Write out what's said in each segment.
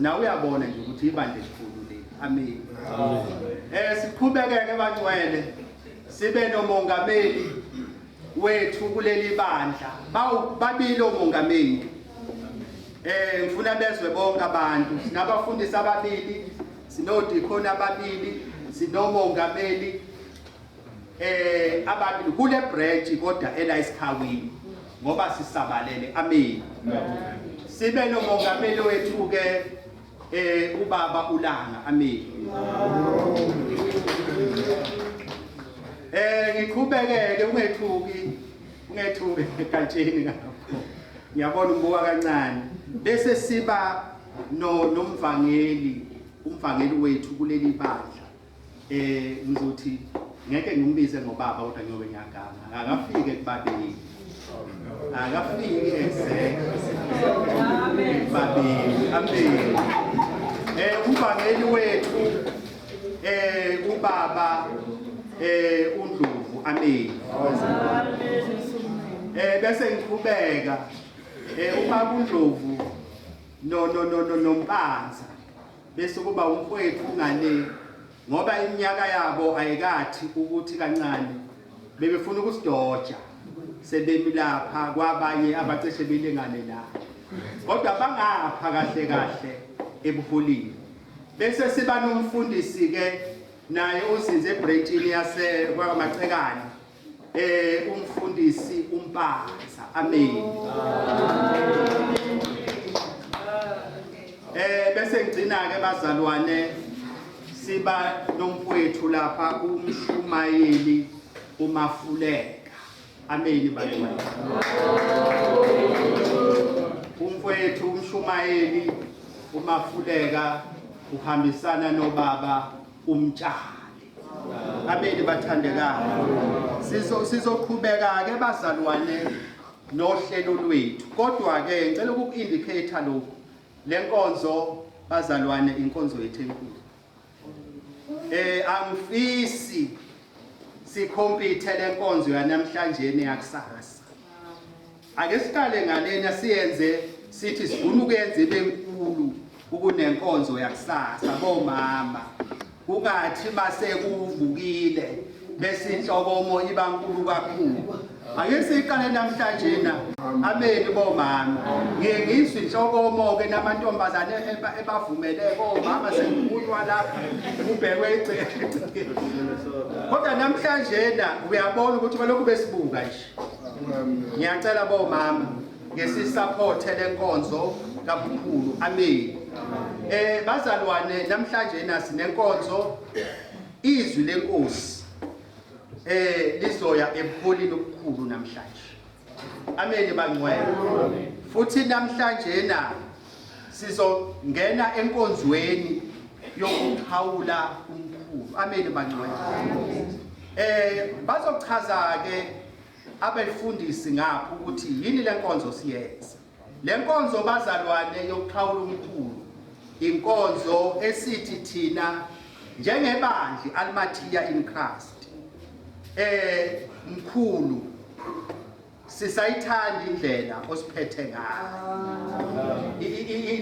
Nawe uyabona nje ukuthi ibandla elikhulu leli. Amen. Siqhubekeke bangcwele sibe nomongameli wethu kuleli bandla. Babili omongameli. Ngifuna bezwe bonke abantu. Sinabafundisi ababili, sinodikhona ababili, sinomongameli ababili kule branch kodwa ela isikhawini ngoba sisabalele. Amen. Sibe nomongameli wethu ke ubaba uLanga. Amen. Ngiqhubekeke ungethuki ekantsheni ngapho. Ngiyabona umbuka kancane. Bese siba nomvangeli, umvangeli wethu kuleli bandla. Ngizothi ngeke ngimbize ngobaba kodwa ngiyobe ngiyaganga. Akafike kubabili. Akafike babili. Amen. Umvangeli wethu ubaba uNdlovu. Amen. Bese ngiqhubeka ubaba uNdlovu noMpanza bese kuba umfowethu ngane ngoba iminyaka yabo ayikathi ukuthi kancane bebefuna ukusidoja sebemilapha kwabanye abaceshe belengane nabo kodwa bangapha kahle ebuholini. Bese siba nomfundisi ke naye uzinze ebranchini yase kwaMacekane umfundisi uMpanza. Amen. Bese ngicina ke bazalwane siba nomfowethu lapha uMshumayeli uMafuleka. Amen bazalwane. Umfowethu uMshumayeli uMafuleka uhambisana nobaba uMtshali. Amen bathandekayo. Sizoqhubeka ke bazalwane nohlelo lwethu. Kodwa ke ngicela ukuindicate lokho. Lenkonzo bazalwane inkonzo yethu enkulu. Angifisi sikhompithe lenkonzo yanamhlanje neyakusasa. Ake siqale ngalena siyenze sithi sifuna ukuyenza ibenkulu ukunenkonzo yakusasa bomama. Kungathi mase kuvukile bese inhlokomo iba nkulu kakhulu. Ake siqale namhlanje na. Amen bomama. Ngiyengizwe inhlokomo ke namantombazane ebavumele bomama sekukhulwa lapha ubhekwe icele. Kodwa namhlanje na uyabona ukuthi balokhu besibuka nje. Ngiyacela bomama ngesisupport lenkonzo kakhulu. Amen. Bazalwane namhlanje na sinenkonzo izwi lenkosi lizoya ebuholini obukhulu namhlanje. Amen bangcwele. Futhi namhlanje na sizongena enkonzweni yokuphawula umkhulu. Amen bangcwele. Bazochaza ke abefundisi ngapha ukuthi yini lenkonzo siyenza. Lenkonzo bazalwane yokuphawula umkhulu inkonzo esithi thina njengebandla alimathiya in Christ. Mkhulu sisayithanda indlela osiphethe ngayo.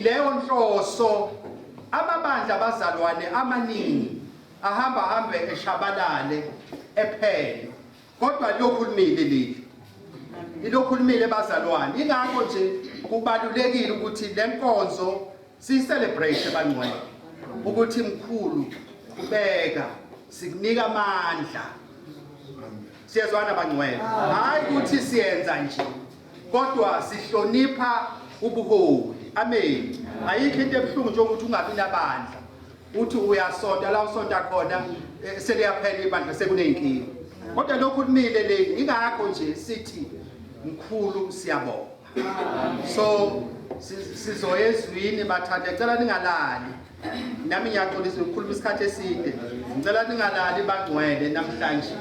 Leyo nhloso amabandla bazalwane amaningi ahamba eshabalale ephele. Kodwa lokhulumile leli. Ilokhulumile bazalwane. Ingakho nje kubalulekile ukuthi lenkonzo si-celebrate bangcwele. Ukuthi mkhulu ubeka sikunika amandla. Siyazwana bangcwele. Hayi ukuthi siyenza nje. Kodwa sihlonipha ubuholi. Amen. Ayikho into ebuhlungu nje ukuthi ungabi nabandla. Uthi uyasonta la usonta khona seliyaphela ibandla sekunenkinga. Kodwa lokhu kumile leli ingakho nje sithi mkhulu siyabonga. So sizoya ezwini bathanda ngicela ningalali nami ngiyaxolisa ukukhuluma isikhathi eside ngicela ningalali bangcwele namhlanje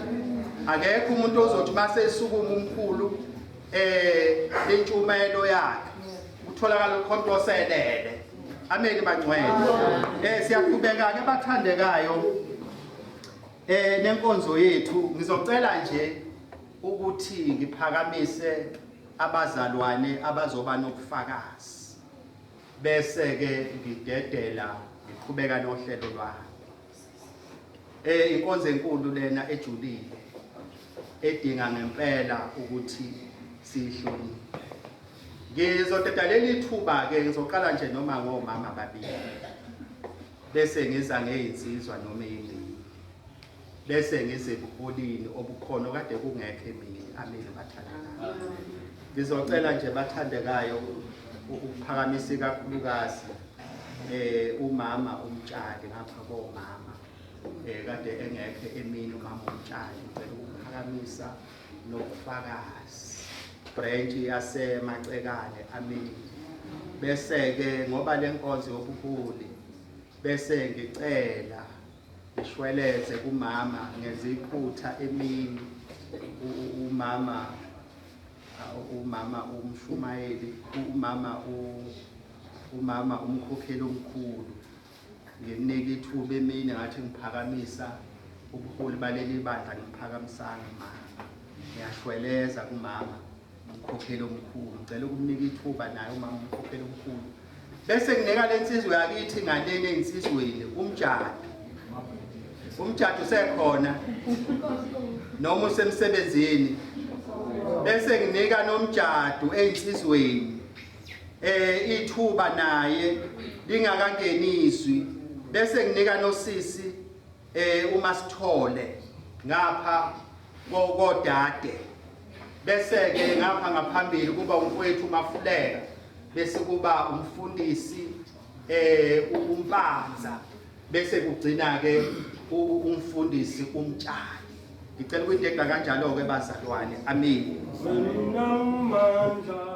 akekho umuntu ozothi mase esukuma umkhulu intshumayelo yakhe utholakala ukhonto oselele ameni bangcwele siyaqhubeka ke bathandekayo nenkonzo yethu ngizocela nje ukuthi ngiphakamise abazalwane abazoba nokufakazi bese ke ngidedela ngiqhubeka nohlelo lwami inkonzo enkulu lena ejulile edinga ngempela ukuthi sihloniphe ngizodeda leli thuba ke ngizoqala nje noma ngomama babili bese ngiza ngezinsizwa noma ingane bese ngize buholini obukhona kade kungekho emini ameni bathandekayo ngizocela nje bathandekayo ukuphakamisa kakhulukazi umama umtshali ngapha komama kade engekho emini umama umtshali ngicela ukuphakamisa nokufakazi branch yasemacekane amini bese ke ngoba lenkonzo yobuholi bese ngicela ishweleze kumama ngeziphutha emini umama umshumayeli umama umkhokheli omkhulu nginika ithuba emini ngathi ngiphakamisa ubuholi baleli bandla ngiphakamisana mama ngiyashweleza kumama umkhokheli omkhulu ngicela ukumnika ithuba naye umama umkhokheli omkhulu bese nginika lensizwe yakithi nganene insizweni umtshado usekhona noma usemsebenzini bese nginika nomtshado einsizweni ithuba naye lingakangeniswi bese nginika nosisi uma sithole ngapha kodade bese ke ngapha ngaphambili kuba umfowethu Mafuleka bese kuba umfundisi umpanza bese kugcina ke umfundisi umtshali ngicela ukuyideda kanjalo ke bazalwane amen Bueno, na manta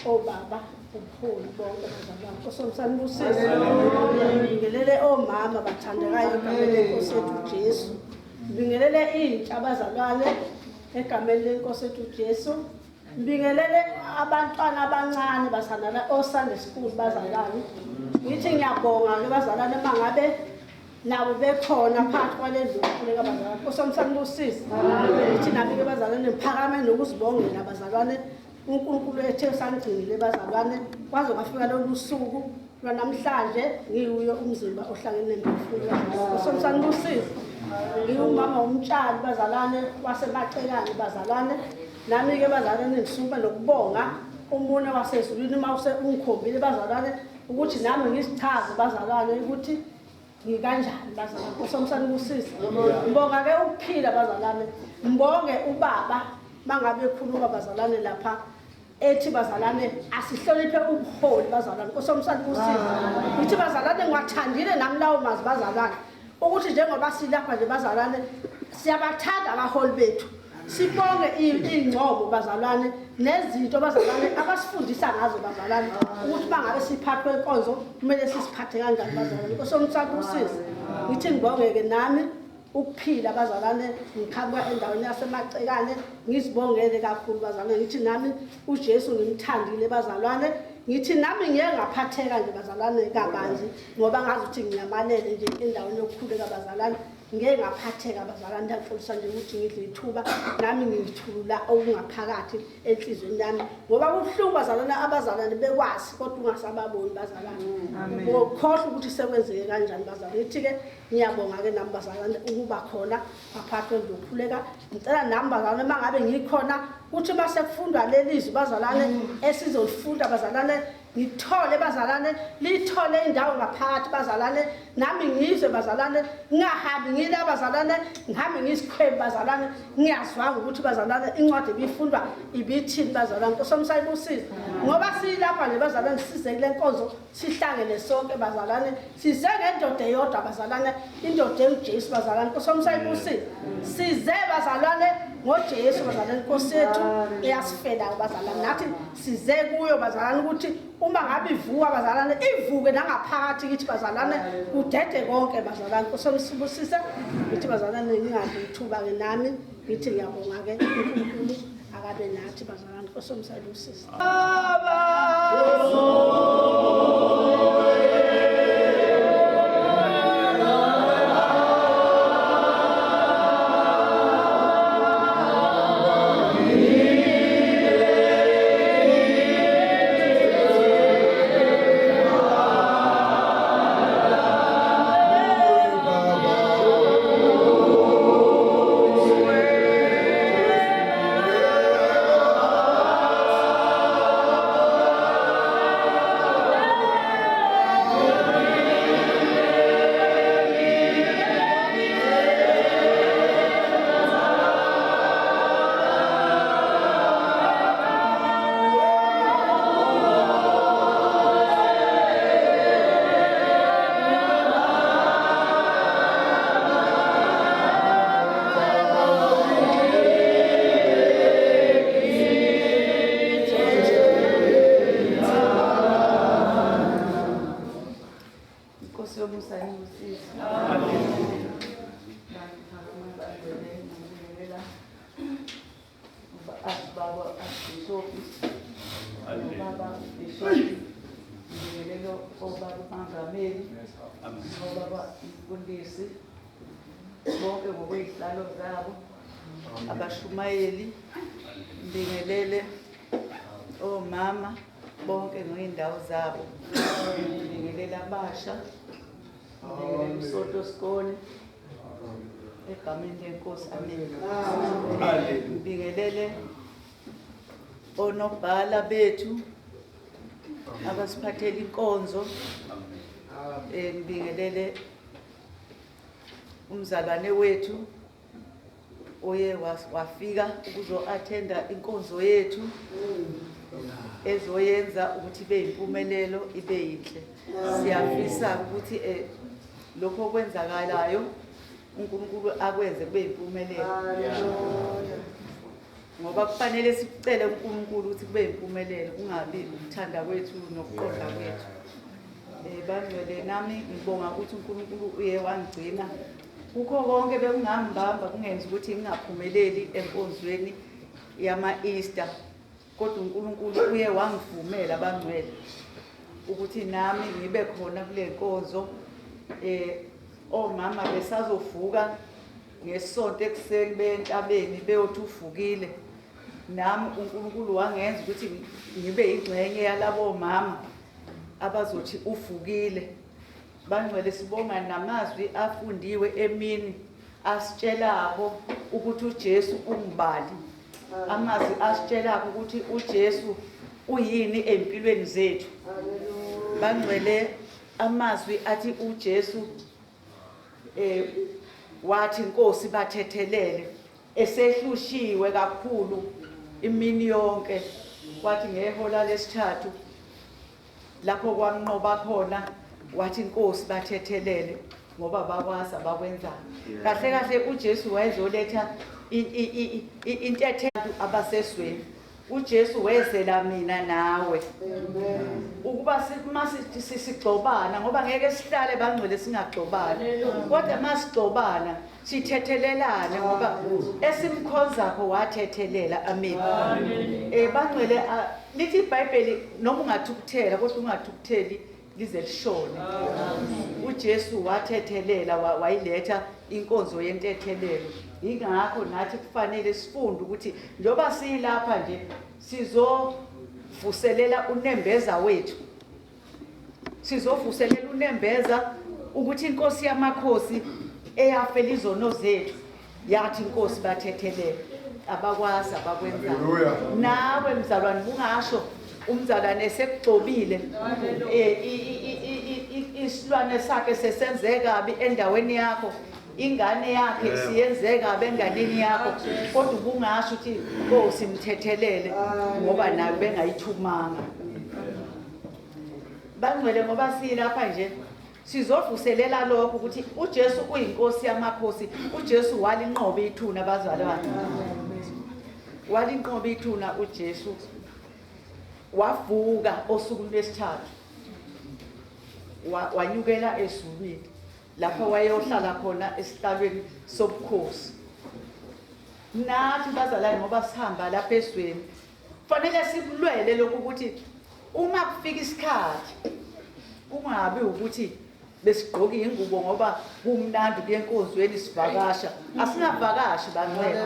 obaba upholi bonke abazalwane nkosomsana busisi ngibingelele omama bathandekayo egameni lenkosi yethu Jesu ngibingelele intsha abazalwane egameni lenkosi yethu Jesu ngibingelele abantwana abancane basanala Sunday school bazalwane ngithi ngiyabonga ke bazalwane mangabe nabo bekhona phakathi kwalendlu yokukhuleka abazalwane nkosomsana busisi ngithi nami ke bazalwane ngiphakame nokuzibongela abazalwane uNkulunkulu ethe sangcinile bazalwane kwaze kwafika lolu suku lwanamhlanje ngiwuyo umzimba ohlangene nemphefumulo somsana busisi ngiyumama umtshali bazalwane wasemaxekane bazalwane nami ke bazalwane ngisuka lokubonga umune wasezulwini mawuse ungikhombile bazalwane ukuthi nami ngisichaze bazalwane ukuthi ngikanjani bazalwane somsana busisi ngibonga ke ukuphila bazalwane ngibonge ubaba mangabe ekhuluma bazalwane lapha ethi bazalwane asihloniphe ubuholi bazalwane nkosomsana busisi ngithi bazalwane ngwathandile nami lawo mazi bazalwane ukuthi njengoba silapha nje bazalwane siyabathanda abaholi bethu sibonge ingcobo bazalwane nezinto bazalwane abasifundisa ngazo bazalwane ukuthi mangabe siphathwe inkonzo kumele sisiphathe kanjani bazalwane nkosomsana busisi ngithi ngibongeke nami ukuphila bazalwane ngikhamba endaweni yasemacekane ngizibongele kakhulu bazalwane ngithi nami uJesu ngimthandile bazalwane ngithi nami ngeke ngaphatheka nje bazalwane kabanzi ngoba ngazi ukuthi ngiyamalele nje endaweni yokukhuleka bazalwane ngeke ngaphatheka bazalwane ndaxolisa nje ukuthi ngidle ithuba nami ngithula okungaphakathi enhlizweni yami ngoba kubuhlungu bazalwane abazalwane bekwazi kodwa ungasababoni bazalwane ngokhohle ukuthi sekwenzeke kanjani bazalwane ngithi ke ngiyabonga ke nami bazalwane ukuba khona aphathwe ndokhuleka ngicela nami bazalwane mangabe ngikhona ukuthi base kufundwa lelizwi bazalwane esizolifunda bazalwane ngithole bazalwane lithole indawo ngaphakathi bazalwane nami ngizwe bazalwane ngingahambi ngila bazalwane ngihambe ngisikhwebe bazalwane ngiyazwanga ukuthi bazalwane incwadi ebifundwa ibithini bazalwane nkosomsana busisi ngoba silapha nje bazalwane size kule nkonzo sihlangene sonke bazalwane size ngendoda eyodwa bazalwane indoda eNjesu bazalwane nkosomsana busisi size bazalwane ngoJesu bazalwane Nkosi yethu eyasifelayo bazalwane nathi size kuyo bazalwane ukuthi uma ngabe ivuka bazalwane ivuke nangaphakathi kithi bazalwane kudede konke bazalwane Nkosi sibusise ngithi bazalwane ngingabe ithuba ke nami ngithi ngiyabonga ke uNkulunkulu akabe nathi bazalwane Nkosi umsalibusise bonke ngokwey'hlalo zabo abashumayeli ngibingelele omama bonke ngey'ndawo zabo ngibingelele abasha ngibingelele uSonto Sikole egameni leNkosi amen ngibingelele onobhala bethu abasiphathela inkonzo ngibingelele umzalwane wethu oye wafika ukuzo-attenda inkonzo yethu ezoyenza ukuthi ibe yimpumelelo ibe yinhle siyafisa ukuthi lokho okwenzakalayo uNkulunkulu akwenze kube yimpumelelo ngoba kufanele sicele uNkulunkulu ukuthi kube yimpumelelo kungabi ukuthanda kwethu nokuqonda kwethu bangcwele nami ngibonga ukuthi uNkulunkulu uye wangigcina kukho konke bekungangibamba kungenza ukuthi ngingaphumeleli enkonzweni yama-Easter kodwa uNkulunkulu uye wangivumela bangcwele ukuthi nami ngibe khona kule nkonzo omama besazovuka ngesonto ekuseni bentabeni beyothi uvukile nami uNkulunkulu wangenza ukuthi ngibe ingxenye yalabo mama abazothi uvukile bangcwele sibonga namazwi afundiwe emini asitshelako ukuthi uJesu ungibali amazwi asitshelako ukuthi uJesu uyini empilweni zethu bangcwele amazwi athi uJesu wathi Nkosi bathethelele esehlushiwe kakhulu imini yonke kwathi ngehola lesithathu lapho kwanqoba khona wathi Nkosi bathethelele ngoba bakwazi abakwenzayo kahle kahle uJesu wayezoletha intetho abasesweni uJesu wezela mina nawe ukuba sigxobana ngoba ngeke sihlale bangcwele singagxobana kodwa masigxobana sithethelelane ngoba esimkhonzakho wathethelela amen bangcwele lithi iBhayibheli noma ungathukuthela kodwa ungathukutheli lize lishone uJesu wathethelela wayiletha inkonzo yentethelelo ingakho nathi kufanele sifunde ukuthi njoba siyilapha nje sizovuselela unembeza wethu sizovuselela unembeza ukuthi inkosi yamakhosi eyafela izono zethu yathi inkosi bathethelela abakwazi abakwenzayo nawe mzalwane bungasho umzalwane sekugcobile isilwane sakhe sesenze kabi endaweni yakho ingane yakhe siyenze kabi enganeni yakho kodwa ubungasho ukuthi Nkosi mthethelele ngoba nawe bengayithumanga bangcwele ngoba silapha nje sizovuselela lokho ukuthi uJesu uyinkosi yamakhosi uJesu walinqoba ithuna abazalwane walinqoba ithuna uJesu wavuka osukwini lwesithathu wanyukela ezulwini lapho wayeyohlala khona esihlalweni sobukhosi. Nathi bazalwane ngoba sihamba lapha ezweni fanele sikulwele lokhu ukuthi uma kufika isikhathi kungabi ukuthi besigqoka ingubo ngoba kumnandi kuye enkonzweni sivakasha. Asingavakashi bangcwele,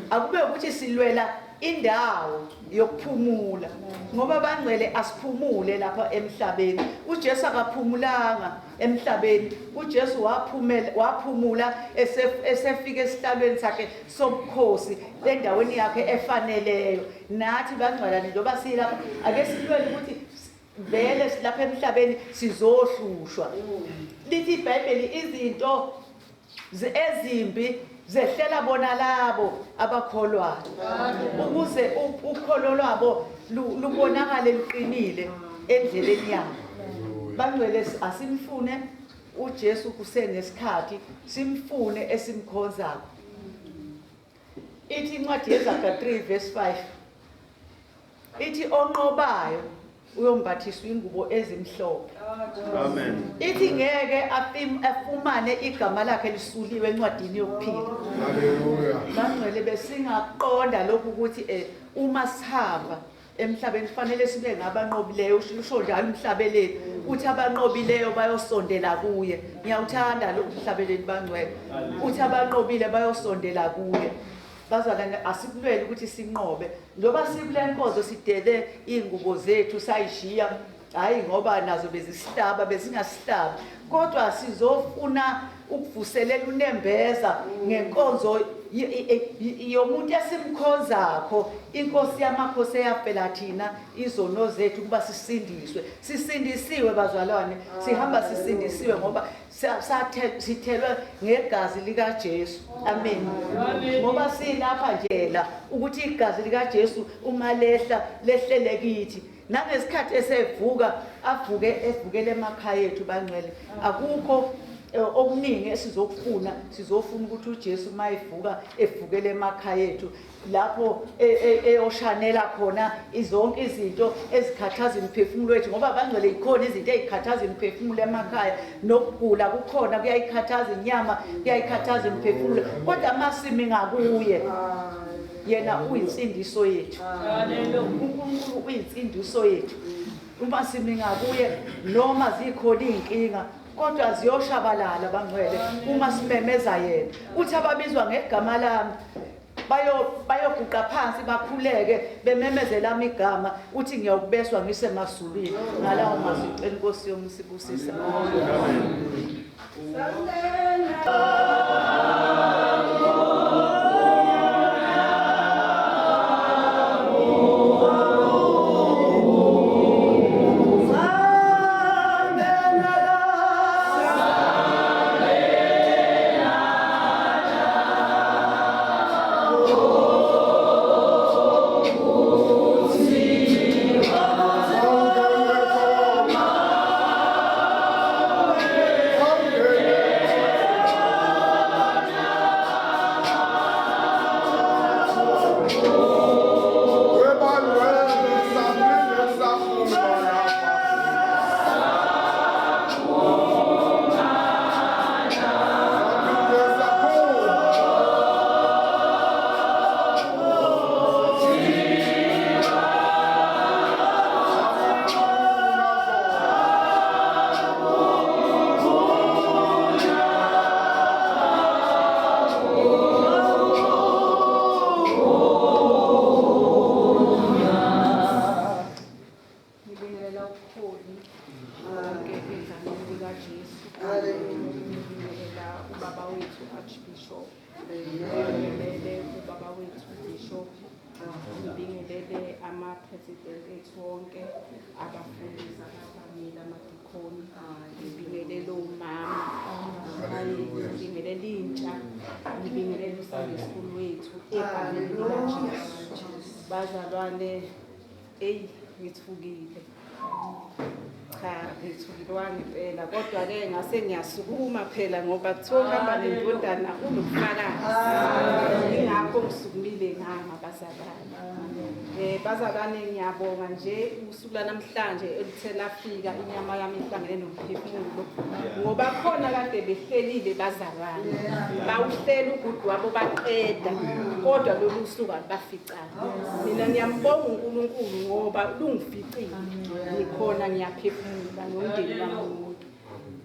akube ukuthi silwela indawo yokuphumula ngoba bangcwele asiphumule lapha emhlabeni. uJesu akaphumulanga emhlabeni. uJesu waphumula esefika esihlalweni sakhe sobukhosi endaweni yakhe efaneleyo. Nathi bangcwelane njengoba silapha ake silwele ukuthi vele lapha emhlabeni sizohlushwa. Lithi iBhayibheli izinto ezimbi zehlela bona labo abakholwayo ukuze ukholo lwabo lubonakale luqinile endleleni yabo. Bangcwele asimfune uJesu kusenesikhathi, simfune esimkhonzayo. Ithi incwadi yeZaga 3 verse 5 ithi onqobayo uyombathiswa ingubo ezimhlophe. Amen. Ithi ngeke afumane igama lakhe lisuliwe encwadini yokuphila. Hallelujah. Bangcwele besingaqonda lokhu ukuthi uma sihamba emhlabeni kufanele sibe ngabanqobileyo. Usho njalo umhlabeleli uthi abanqobileyo bayosondela kuye. Ngiyawuthanda lokhu umhlabeleli bangcwele. Uthi abanqobile bayosondela kuye. Bazalwane asikulwele ukuthi sinqobe njoba sikule nkonzo sidele ingubo zethu sayishiya, hayi ngoba nazo bezisihlaba bezingasihlaba, kodwa sizofuna ukuvuselela unembeza ngenkonzo yomuntu esimkhonzakho. Inkosi yamakhosi eyafela thina izono zethu kuba sisindiswe. Sisindisiwe bazalwane, sihamba sisindisiwe ngoba sithelwe ngegazi likaJesu. Amen. Ngoba silapha nje la ukuthi igazi likaJesu uma lehlele kithi nangesikhathi esevuka evukele emakhaya ethu bangcwele. Akukho okuningi esizokufuna, sizofuna ukuthi uJesu mayevuka evukele emakhaya ethu lapho eyoshanela khona izonke izinto ezikhathaza imphefumulo wethu ngoba bangcwele ikhona izinto ezikhathaza imphefumulo emakhaya. Nokugula kukhona kuyayikhathaza inyama, kuyayikhathaza imphefumulo, kodwa masimi ngakuye yena uyinsindiso yethu. uNkulunkulu uyinsindiso yethu. Uma simi ngakuye noma zikhona inkinga kodwa ziyoshabalala bangcwele uma simemeza yena. Uthi ababizwa ngegama lami bayoguqa phansi bakhuleke bememezela amigama. Uthi ngiyokubeswa ngisemazulwini. Ngalawo mazwi ngicela Inkosi yomsibusisa. Bazalwane ngithukile cha ngithulilwanga impela kodwa-ke ngase ngiyasukuma phela ngoba kuthiwa uhamba nendodana unobufakazi. Ingakho ngisukumile ngama bazalwane. Bazalwane ngiyabonga nje usuku lanamhlanje elithe lafika inyama yami ihlangene nomphefumulo ngoba khona kade behlelile bazalwane bawuhlela ugudu wabo baqeda kodwa lolu suku alubaficanga. Mina ngiyambonga uNkulunkulu ngoba lungificile ngikhona ngiyaphefumula nomndeni wami.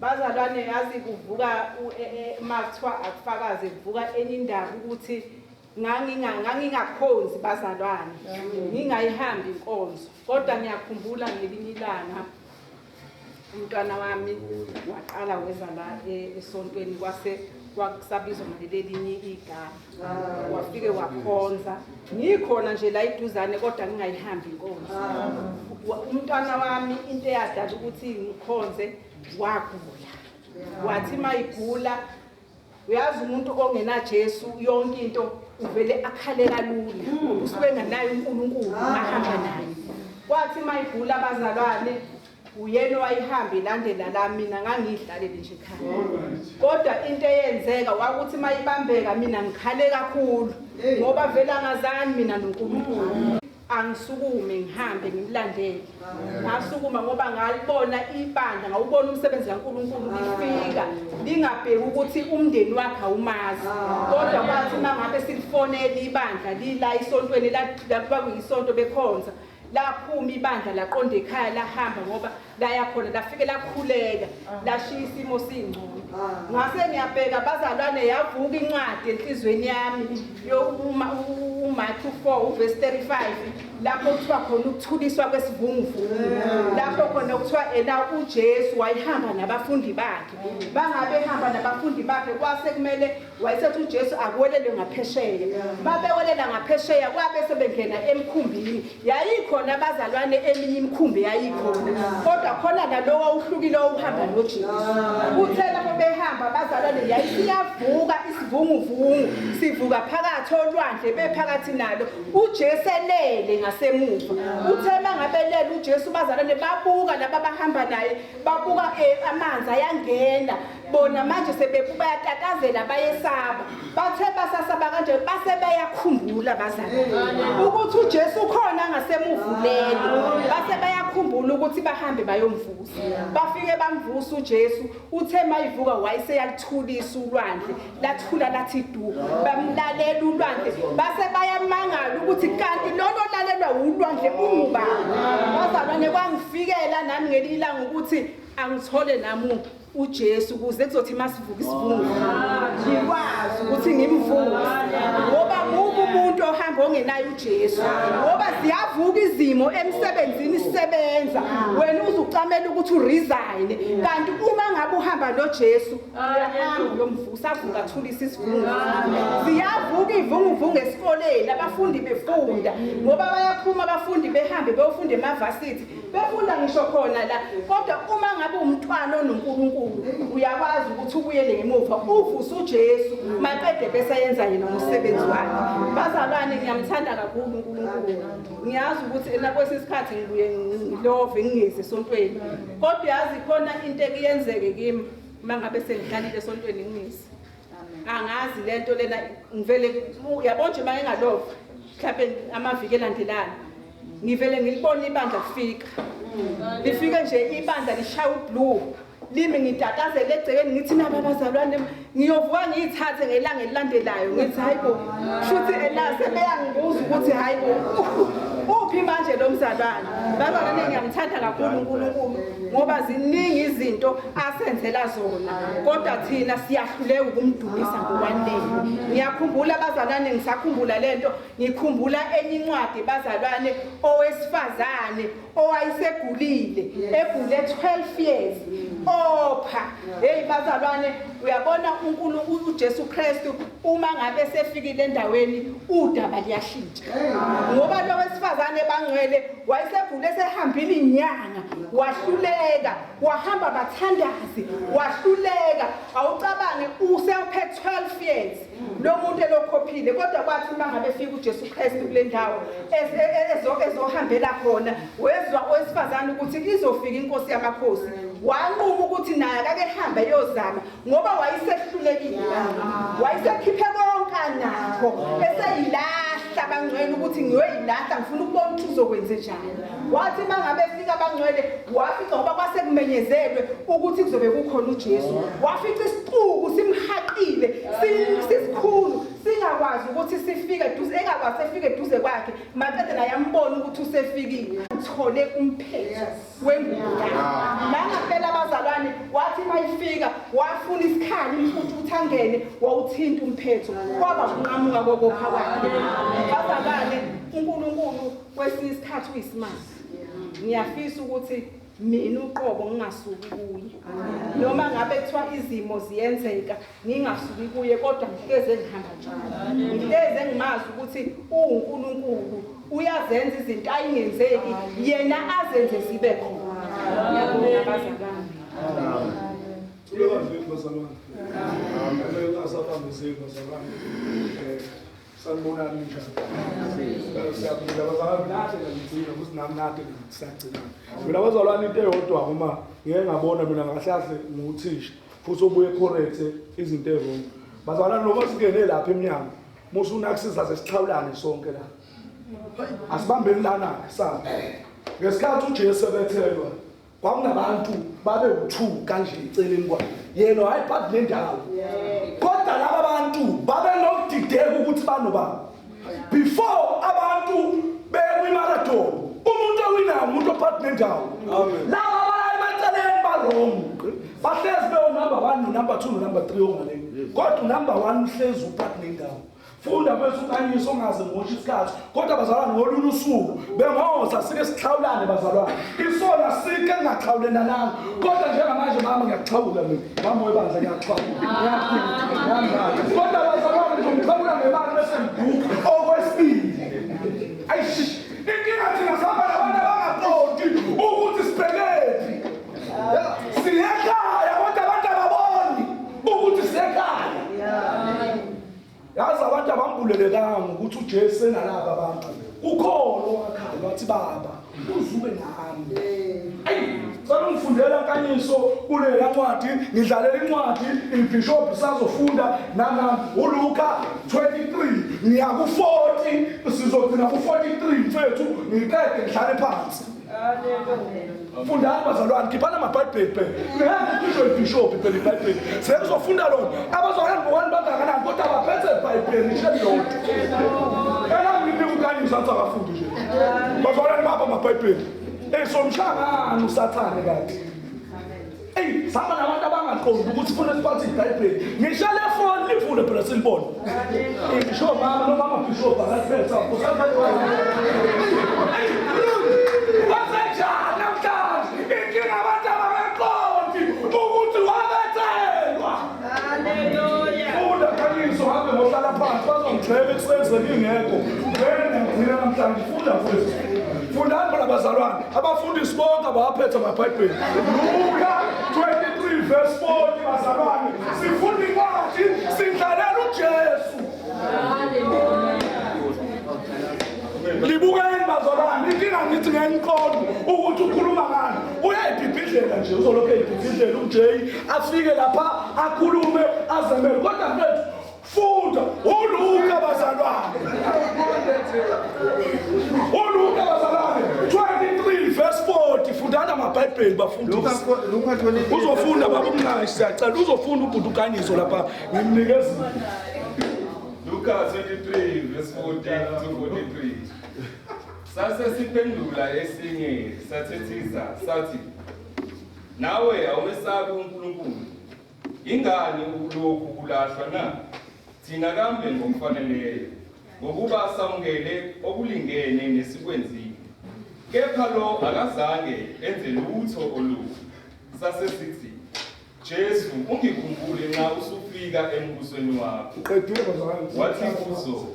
Bazalwane yazi kuvuka makuthiwa akufakaze kuvuka enye indaba ukuthi ngangingakhonzi bazalwane ngingayihambi inkonzo kodwa ngiyakhumbula ngelinye ilanga umntwana wami waqala weza la esontweni kwakusabizwa ngalelinye igama wafike wakhonza ngikhona nje la iduzane kodwa ngingayihambi inkonzo. Umntwana wami into eyadala ukuthi ngikhonze wagula wathi mayigula uyazi umuntu ongena Jesu yonke into uvele akhalela lula usuke nganayo uNkulunkulu ahamba naye. Kwathi mayigula abazalwane uyena wayihambe ilandela la mina ngangidlalele nje ekhaya kodwa into eyenzeka wakuthi mayibambeka mina ngikhale kakhulu ngoba vela ngazani mina noNkulunkulu angisukume ngihambe ngimlandele. Ngasukuma ngoba ngalibona ibandla ngawubona umsebenzi kaNkulunkulu lifika lingabheki ukuthi umndeni wakhe awumazi kodwa kwathi mangabe silifonela ibandla lila isontweni la kuyisonto bekhonza laphuma ibandla laqonda ekhaya lahamba ngoba la yakhona lafike lakhuleka lashiya isimo singcono. Ngase ngiyabheka bazalwane yavuka incwadi enhlizweni yami uMatthew 4:35 lapho kuthiwa khona ukuthuliswa kwesivunguvungu lapho khona kuthiwa ena uJesu wayihamba nabafundi bakhe bangabe ehamba nabafundi bakhe kwase kumele wayesethi uJesu akuwelele ngaphesheya babewelela ngaphesheya kwabe sebengena emkhumbini yayikhona abazalwane eminye imkhumbi yayikhona kodwa khona nalowo uhlukile ohamba noJesu uthe lapho behamba abazalwane yayisiyavuka isivunguvungu sivuka phakathi olwandle bephakathi nalo uJesu elele ngasemuva. Uthe mangabelela uJesu bazalwane babuka laba bahamba naye babuka amanzi ayangena bona manje sebebuka yatatazela bayesaba bathe basasaba kanje base bayakhumbula bazalwane ukuthi uJesu khona ngasemuvulelo base bayakhumbula ukuthi bahambe bayomvusa bafike bamvusa uJesu. Uthe mayivuka wayeseyalithulisa ulwandle lathula lathi du bamlalela ulwandle base bayamangala ukuthi kanti lolo lalelwa ulwandle ungubani. Bazalwane kwangifikela nami ngelilanga ukuthi angithole nami uJesu kuze kuzothi masivuka isivungu ngikwazi ukuthi ngimvuke ngoba mubu umuntu ohamba ongenayo uJesu ngoba siyavuka izimo emsebenzini sisebenza wena uzucamela ukuthi uresign kanti uma ngabe uhamba noJesu uyahamba uyomvusa avuka athulisa isivungu. Siyavuka ivunguvungu esikoleni abafundi befunda ngoba bayaphuma abafundi behambe beyofunda emavasithi befunda ngisho khona la kodwa uma ngabe umntwana onoNkulunkulu uyakwazi ukuthi ubuyele ngemuva uvusa uJesu maqede bese yenza yena umsebenzi wakhe. Bazalwane ngiyamthanda kakhulu uNkulunkulu ngiyazi ukuthi ena kwesisikhathi ngibuye ngilove ngingezi esontweni kodwa yazi khona into ekuyenzeke kimi mangabe sengihlalile esontweni ngingezi angazi lento lena ngivele yabona nje mangengalovo mhlawumbe amaviki elandelana ngivele ngilibona ibandla lifika lifike nje ibandla lishaya ublue limi ngitatazele egcekeni ngithi naba bazalwane ngiyovuka ngiyithathe ngelanga elilandelayo ngithi hayibo futhi enase beyangibuza ukuthi hayibo uphi manje lo mzalwane. Bazalwane ngiyamthanda kakhulu uNkulunkulu ngoba ziningi izinto asenzela zona kodwa thina siyahluleka ukumdumisa ngokwanele. Ngiyakhumbula bazalwane ngisakhumbula lento ngikhumbula enye incwadi bazalwane owesifazane owayesegulile egule 12 years opha hey bazalwane uyabona uNkulunkulu uJesu Kristu uma ngabe sefikile endaweni udaba liyashintsha ngoba lo wesifazane bangcwele wayesegule sehambile inyanga wahluleka wahamba bathandazi wahluleka awucabange usephethe 12 years lo muntu elokhophile kodwa kwathi mangabe efika uJesu Kristu kule ndawo ezohambela khona wezwa owesifazane ukuthi izofika inkosi yamakhosi wanquma ukuthi naye akake ehambe eyozama ngoba wayesehlulekile wayesekhiphe konke anakho eseyilahla abangcwele ukuthi ngiyoyilahla ngifuna ukubona ukuthi uzokwenze njani wathi mangabe efika abangcwele wafica ngoba kwasekumenyezelwe ukuthi kuzobe kukhona uJesu wafica isixuku simhaqile sisikhulu singakwazi ukuthi sifike eduze engakwazi efike eduze kwakhe maqede la yambona ukuthi usefikile uthole umphetho wengubo nangempela abazalwane wathi mayifika wafuna isikhali futhi uthangene wawuthinta umphetho kwaba unqamuka kokopha kwakhe bazalwane uNkulunkulu kwesinye isikhathi uyisimanga ngiyafisa ukuthi mina uqobo ngingasuki kuye noma ngabe kuthiwa izimo ziyenzeka ngingasuki kuye kodwa ngikeze ngihamba njalo ngikeze ngimazi ukuthi uNkulunkulu uyazenza izinto ayingenzeki yena azenze zibe khona ngiyabonga bazalwane sanibonani njani siyabonga bazalwane nathi ngizina ukuthi nami nathi ngisagcina mina bazalwane into eyodwa uma ngeke ngabona mina ngahlahle nguthisha futhi obuye correct izinto ezonke bazalwane noma singene lapha eminyango musu unakusiza sesixhawulane sonke la asibambeni lana sabe ngesikhathi uJesu ebethelwa kwakunabantu babe u2 kanje eceleni kwa yena hayiphakathi nendawo kodwa laba bantu babe nokudideka ukuthi banoba before abantu bekwi-marathon umuntu owinayo umuntu ophakathi nendawo laba bayeceleni balong bahlezi number 1 number 2 number 3 ongaleni kodwa number 1 uhlezi uphakathi nendawo funda bese ukanyisa ongaze ngosho isikhathi kodwa bazalwane ngolunye usuku bengoza sike sixhawulane bazalwane isona sike engaxhawulena nami kodwa njengamanje mama ngiyaxhawula mina mama webandla ngiyaxhawula kodwa bazalwane ngomxhawula ngemali bese ngibuka okwesibili ayishi inkinga thina sihamba nabantu abangaqondi ukuthi sibhekephi siyekhaya kodwa abantu ababoni ukuthi siyekhaya yazi abantu abambulelekanga ukuthi uJesu enalaba abantu ukholo wakhala wathi baba uzube nami Sana ngifundela kanyiso kule yancwadi ngidlalela incwadi iBishop sazofunda nana uLuka 23 ngiya ku40 sizogcina ku43 mfethu ngiqede ngihlale phansi Funda abazalwane khipana amaBhayibheli phela ngiyakusho iBishop phela iBhayibheli sezofunda lona abazalwane ngokwani bangakanani kodwa abaphethe iBhayibheli njengelodwa ela ngibikukanye sathi abafundi nje bazalwane baba amaBhayibheli somshangano usathane kanti sama nabantu abangaqondi ukuthi funa siphathe iBhayibheli ngisho le phone lifunde phela silibona ngisho mama noma amabishop akaphetha kusafana wasejana namhlanje inkinga abantu abangaqondi ukuthi wabethelwa haleluya funda kanyiso hambe ngohlala phansi bazongigxeka ekusenzeni ingekho wena ngiyina namhlanje funda futhi Fundani abazalwane abafundisi bonke abaphethe amaBhayibheli Luka 23 verse 40 bazalwane sifunda incwadi sidlalela uJesu haleluya libukeni bazalwane inkinga ngithi ngenqondo ukuthi ukhuluma ngani uyayibhibhidlela nje uzolokho eyibhibhidlela uJay afike lapha akhulume azemele kodwa mfethu funda uLuka bazalwane uLuka bazalwane 23 verse 40 fundana amaBhayibheli bafundisi Luka 23 uzofunda baba umnqashi siyacela uzofunda ubhudukanyiso lapha ngimnikeza Luka 23 verse 40 to 43 Sase siphendula esinye sathethiza sathi nawe awumesabi uNkulunkulu ingani ukulokhu kulahlwa na thina kambe ngokufaneleyo ngokuba samukele okulingene nesikwenzile kepha lo akazange enze lutho olubi sase sithi Jesu ungikhumbule nxa usufika embusweni wakho uqedile bazalwane wathi kuzo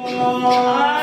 Amen.